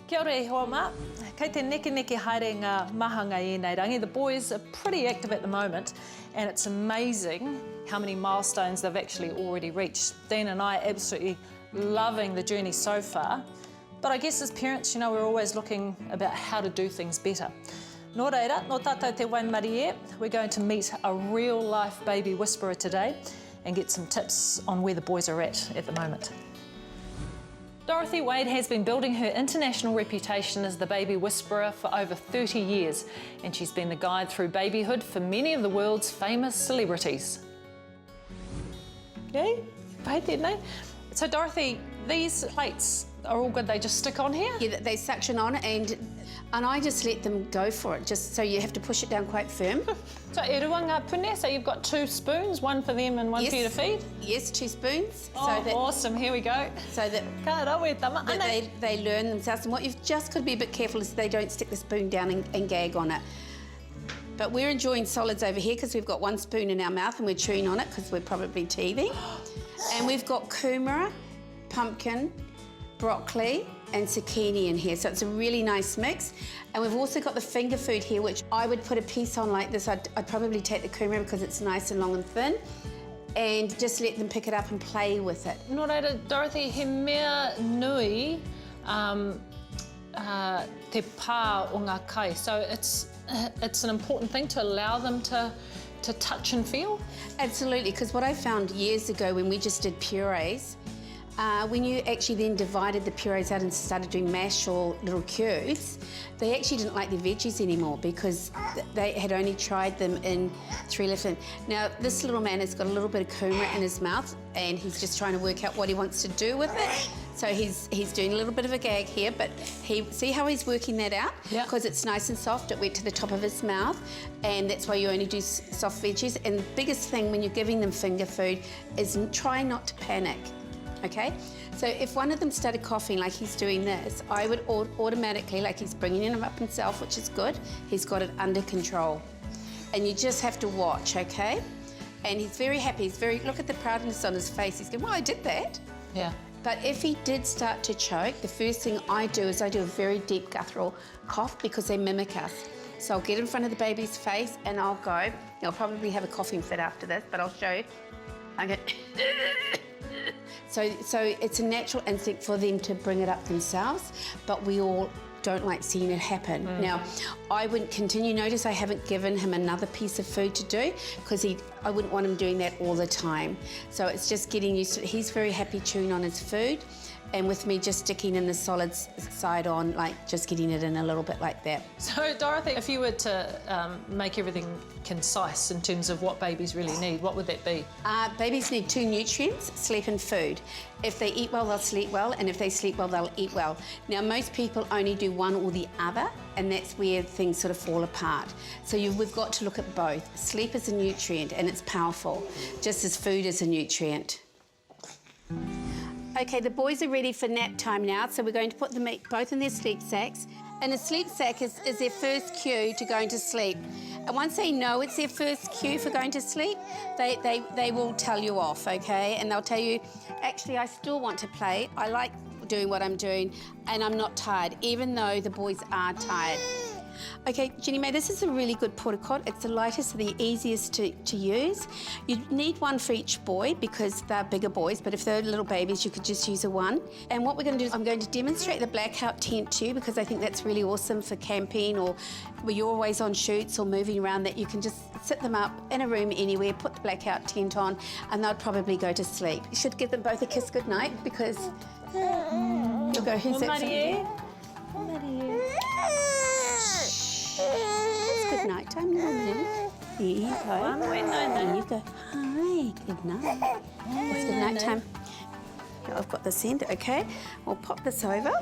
Kia ora e hoa mā. Kei te neke haere ngā mahanga I nei rangi. The boys are pretty active at the moment and it's amazing how many milestones they've actually already reached. Dean and I are absolutely loving the journey so far. But I guess as parents, you know, we're always looking about how to do things better. Nō reira, nō tātou te Whanau, we're going to meet a real-life baby whisperer today and get some tips on where the boys are at the moment. Dorothy Waide has been building her international reputation as the baby whisperer for over 30 years, and she's been the guide through babyhood for many of the world's famous celebrities. Yay, right there, no? So Dorothy, these plates are all good, they just stick on here? Yeah, they suction on and I just let them go for it, just so you have to push it down quite firm. So e rua ngā pune, so you've got 2 spoons, one for them and one for you to feed? Yes, 2 spoons. Oh, so that, awesome, here we go. So that, they learn themselves, and what you've just got to be a bit careful is they don't stick the spoon down and gag on it. But we're enjoying solids over here because we've got 1 spoon in our mouth and we're chewing on it because we're probably teething. And we've got kumara, pumpkin, broccoli and zucchini in here, so it's a really nice mix. And we've also got the finger food here, which I would put a piece on like this. I'd probably take the kumara because it's nice and long and thin, and just let them pick it up and play with it. Nō reira, Dorothy, he mea nui te pā o ngā kai, so it's an important thing to allow them to touch and feel? Absolutely, because what I found years ago when we just did purees, when you actually then divided the purees out and started doing mash or little cubes, they actually didn't like the veggies anymore because they had only tried them in 3-leaf. Now, this little man has got a little bit of kumara in his mouth and he's just trying to work out what he wants to do with it. So he's doing a little bit of a gag here, but see how he's working that out? Because it's nice and soft, it went to the top of his mouth, and that's why you only do soft veggies. And the biggest thing when you're giving them finger food is try not to panic. Okay, so if one of them started coughing like he's doing this, I would automatically, like he's bringing him up himself, which is good, he's got it under control. And you just have to watch, okay? And he's very happy, look at the proudness on his face. He's going, well, I did that. Yeah. But if he did start to choke, the first thing I do is I do a very deep guttural cough because they mimic us. So I'll get in front of the baby's face and I'll go. I'll probably have a coughing fit after this, but I'll show you. I go... So it's a natural instinct for them to bring it up themselves, but we all don't like seeing it happen. Now, I wouldn't continue. Notice I haven't given him another piece of food to do because I wouldn't want him doing that all the time. So it's just getting used to it. He's very happy chewing on his food, and with me just sticking in the solids side on, like just getting it in a little bit like that. So Dorothy, if you were to make everything concise in terms of what babies really need, what would that be? Babies need 2 nutrients, sleep and food. If they eat well, they'll sleep well, and if they sleep well, they'll eat well. Now, most people only do one or the other, and that's where things sort of fall apart. So we've got to look at both. Sleep is a nutrient, and it's powerful, just as food is a nutrient. Okay, the boys are ready for nap time now, so we're going to put them both in their sleep sacks. And a sleep sack is their first cue to going to sleep. And once they know it's their first cue for going to sleep, they will tell you off, okay? And they'll tell you, actually, I still want to play. I like doing what I'm doing, and I'm not tired, even though the boys are tired. Okay, Jenny-May, this is a really good porta-cot. It's the lightest and the easiest to use. You need one for each boy because they're bigger boys, but if they're little babies, you could just use a one. And what we're going to do is I'm going to demonstrate the blackout tent to you because I think that's really awesome for camping or where you're always on shoots or moving around, that you can just sit them up in a room anywhere, put the blackout tent on, and they'll probably go to sleep. You should give them both a kiss goodnight because you'll go, who's that? It's good night time, little man. There you go. There you go. Hi, good night. It's good night time. Here, I've got this end, okay? We'll pop this over.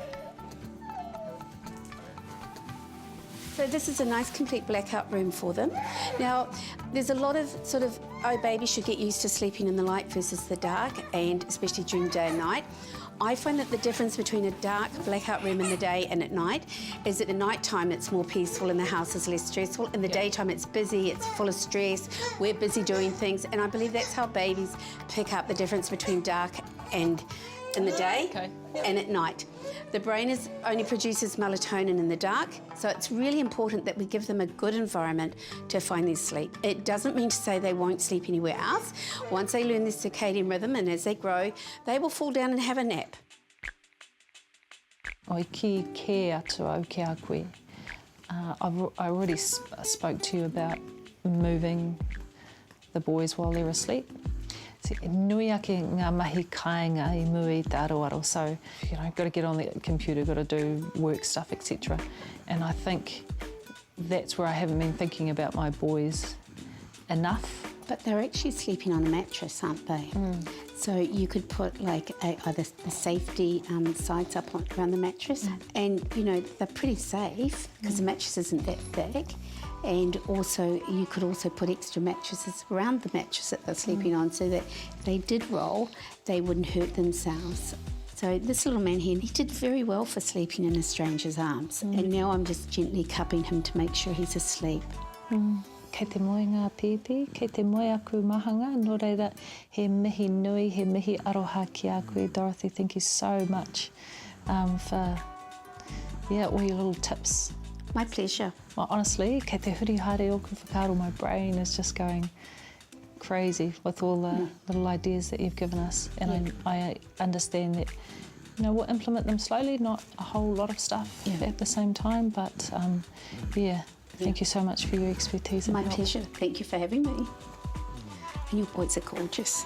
So this is a nice complete blackout room for them. Now, there's a lot of sort of, oh, babies should get used to sleeping in the light versus the dark, and especially during day and night. I find that the difference between a dark blackout room in the day and at night is that at night time it's more peaceful and the house is less stressful. In the daytime it's busy, it's full of stress, we're busy doing things, and I believe that's how babies pick up the difference between dark and in the day Okay. and at night. The brain only produces melatonin in the dark, so it's really important that we give them a good environment to find their sleep. It doesn't mean to say they won't sleep anywhere else. Once they learn the circadian rhythm and as they grow, they will fall down and have a nap. Oi ki ke atu au ki a koe. I already spoke to you about moving the boys while they're asleep. Nui ake ngā mahi kāinga I muri te aroaro, so, got to get on the computer, got to do work stuff, etc. And I think that's where I haven't been thinking about my boys enough. But they're actually sleeping on a mattress, aren't they? So you could put like the safety sides up around the mattress, and they're pretty safe because the mattress isn't that thick. And also, you could also put extra mattresses around the mattress that they're sleeping on, so that if they did roll, they wouldn't hurt themselves. So this little man here, he did very well for sleeping in a stranger's arms. And now I'm just gently cupping him to make sure he's asleep. Kei te moe ngā pipi, kei te moe aku mahanga, nō reira he mihi nui, he mihi aroha ki a koe. Dorothy, thank you so much for all your little tips. My pleasure. Well, honestly, kei te huri haere oku whakaaro, my brain is just going crazy with all the little ideas that you've given us. And I understand that, we'll implement them slowly, not a whole lot of stuff at the same time, but thank you so much for your expertise. My pleasure. Thank you for having me. And your boys are gorgeous.